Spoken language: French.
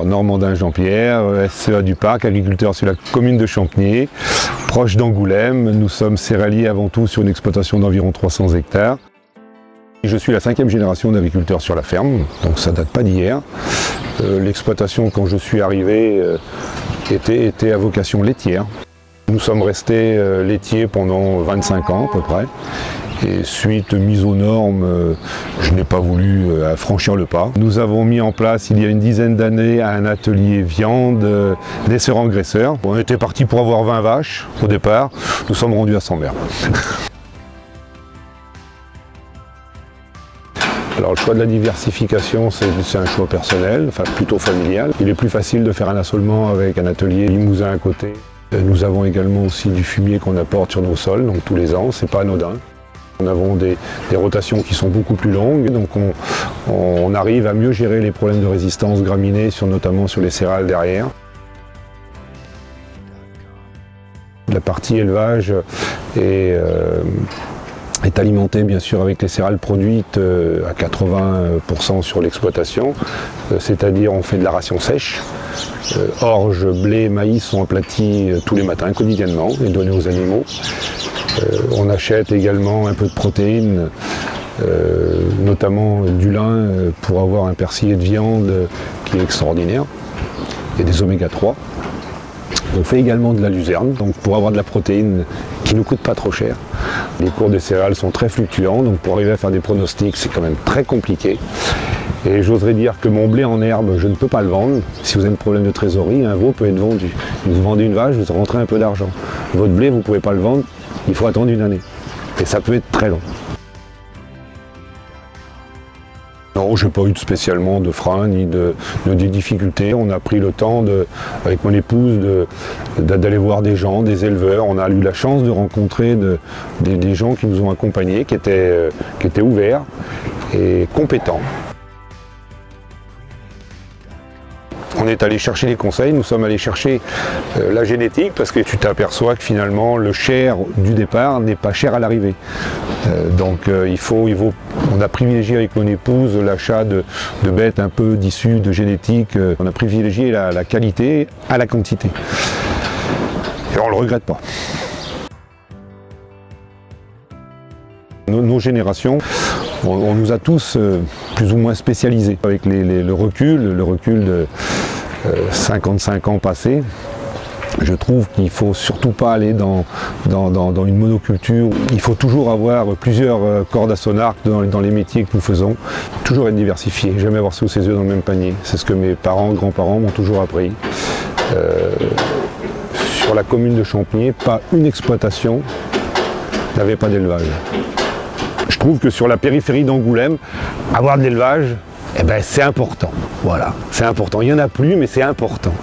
Normandin Jean-Pierre, SCA du Parc, agriculteur sur la commune de Champniers, proche d'Angoulême. Nous sommes céréaliers avant tout sur une exploitation d'environ 300 hectares. Je suis la 5e génération d'agriculteurs sur la ferme, donc ça date pas d'hier. L'exploitation, quand je suis arrivé, était à vocation laitière. Nous sommes restés laitiers pendant 25 ans à peu près. Et suite mise aux normes, je n'ai pas voulu franchir le pas. Nous avons mis en place il y a une dizaine d'années un atelier viande naisseur-engraisseur. On était parti pour avoir 20 vaches au départ, nous sommes rendus à 100 mères. Alors le choix de la diversification, c'est un choix personnel, enfin plutôt familial. Il est plus facile de faire un assolement avec un atelier limousin à côté. Nous avons également aussi du fumier qu'on apporte sur nos sols, donc tous les ans, c'est pas anodin. Nous avons des rotations qui sont beaucoup plus longues, donc on arrive à mieux gérer les problèmes de résistance graminée, notamment sur les céréales derrière. La partie élevage est alimentée bien sûr avec les céréales produites à 80% sur l'exploitation, c'est-à-dire on fait de la ration sèche. Orge, blé, maïs sont aplatis tous les matins quotidiennement et donnés aux animaux. On achète également un peu de protéines, notamment du lin pour avoir un persillé de viande qui est extraordinaire et des oméga 3. On fait également de la luzerne, donc pour avoir de la protéine qui ne nous coûte pas trop cher. Les cours des céréales sont très fluctuants, donc pour arriver à faire des pronostics, c'est quand même très compliqué. Et j'oserais dire que mon blé en herbe, je ne peux pas le vendre. Si vous avez un problème de trésorerie, un veau peut être vendu. Vous vendez une vache, vous rentrez un peu d'argent. Votre blé, vous ne pouvez pas le vendre, il faut attendre une année. Et ça peut être très long. Non, je n'ai pas eu spécialement de frein ni de difficultés. On a pris le temps, avec mon épouse, d'aller voir des gens, des éleveurs. On a eu la chance de rencontrer des gens qui nous ont accompagnés, qui étaient ouverts et compétents. On est allé chercher les conseils, nous sommes allés chercher la génétique parce que tu t'aperçois que finalement le cher du départ n'est pas cher à l'arrivée. On a privilégié avec mon épouse l'achat de bêtes un peu d'issues de génétique. On a privilégié la qualité à la quantité. Et on ne le regrette pas. Nos générations, on nous a tous plus ou moins spécialisés. Avec le recul de 55 ans passés, je trouve qu'il ne faut surtout pas aller dans une monoculture. Il faut toujours avoir plusieurs cordes à son arc dans les métiers que nous faisons. Toujours être diversifié, jamais avoir tous ses œufs dans le même panier. C'est ce que mes parents, grands-parents m'ont toujours appris. Sur la commune de Champniers, pas une exploitation n'avait pas d'élevage. Je trouve que sur la périphérie d'Angoulême, avoir de l'élevage, c'est important. Voilà, c'est important. Il n'y en a plus, mais c'est important.